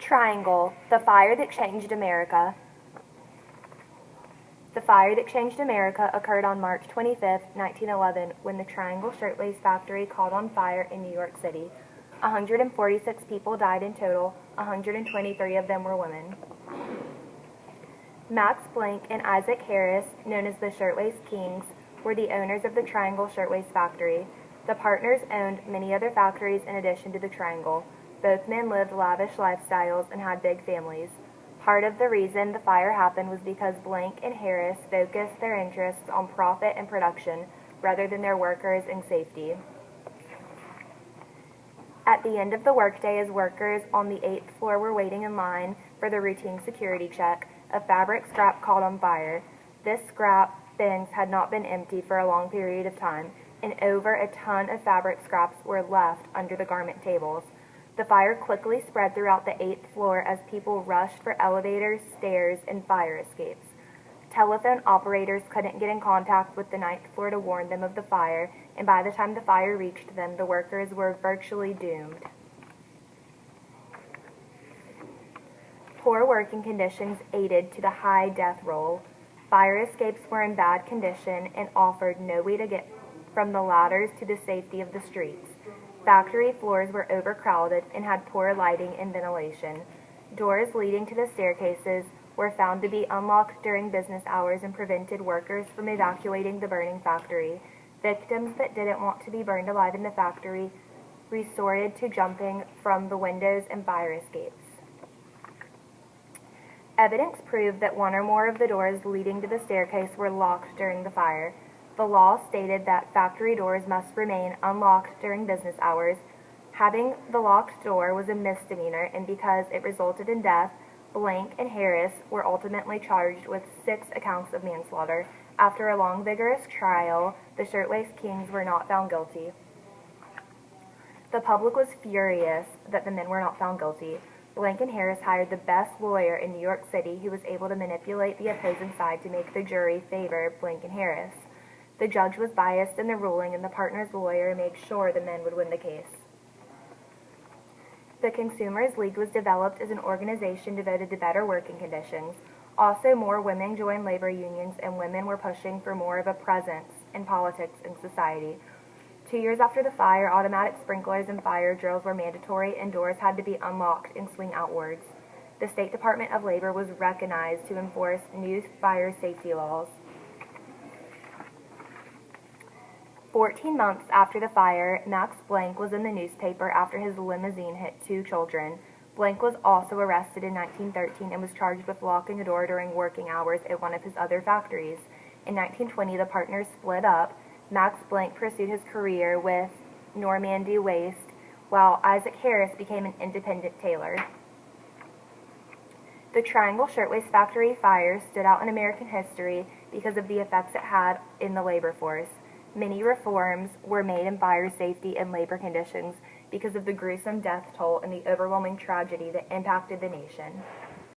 Triangle, the fire that changed America. The fire that changed America occurred on March 25, 1911, when the Triangle Shirtwaist Factory caught on fire in New York City. 146 people died in total, 123 of them were women. Max Blank and Isaac Harris, known as the Shirtwaist Kings, were the owners of the Triangle Shirtwaist Factory. The partners owned many other factories in addition to the Triangle. Both men lived lavish lifestyles and had big families. Part of the reason the fire happened was because Blank and Harris focused their interests on profit and production rather than their workers and safety. At the end of the workday, as workers on the 8th floor were waiting in line for the routine security check, a fabric scrap caught on fire. This scrap bins had not been emptied for a long period of time, and over a ton of fabric scraps were left under the garment tables. The fire quickly spread throughout the 8th floor as people rushed for elevators, stairs, and fire escapes. Telephone operators couldn't get in contact with the 9th floor to warn them of the fire, and by the time the fire reached them, the workers were virtually doomed. Poor working conditions aided to the high death roll. Fire escapes were in bad condition and offered no way to get from the ladders to the safety of the streets. Factory floors were overcrowded and had poor lighting and ventilation. Doors leading to the staircases were found to be unlocked during business hours and prevented workers from evacuating the burning factory. Victims that didn't want to be burned alive in the factory resorted to jumping from the windows and fire escapes. Evidence proved that one or more of the doors leading to the staircase were locked during the fire. The law stated that factory doors must remain unlocked during business hours. Having the locked door was a misdemeanor, and because it resulted in death, Blank and Harris were ultimately charged with 6 counts of manslaughter. After a long, vigorous trial, the Shirtwaist Kings were not found guilty. The public was furious that the men were not found guilty. Blank and Harris hired the best lawyer in New York City, who was able to manipulate the opposing side to make the jury favor Blank and Harris. The judge was biased in the ruling, and the partners' lawyer made sure the men would win the case. The Consumers League was developed as an organization devoted to better working conditions. Also, more women joined labor unions, and women were pushing for more of a presence in politics and society. 2 years after the fire, automatic sprinklers and fire drills were mandatory, and doors had to be unlocked and swing outwards. The State Department of Labor was recognized to enforce new fire safety laws. 14 months after the fire, Max Blank was in the newspaper after his limousine hit 2 children. Blank was also arrested in 1913 and was charged with locking a door during working hours at one of his other factories. In 1920, the partners split up. Max Blank pursued his career with Normandy Waste, while Isaac Harris became an independent tailor. The Triangle Shirtwaist Factory fire stood out in American history because of the effects it had in the labor force. Many reforms were made in fire safety and labor conditions because of the gruesome death toll and the overwhelming tragedy that impacted the nation.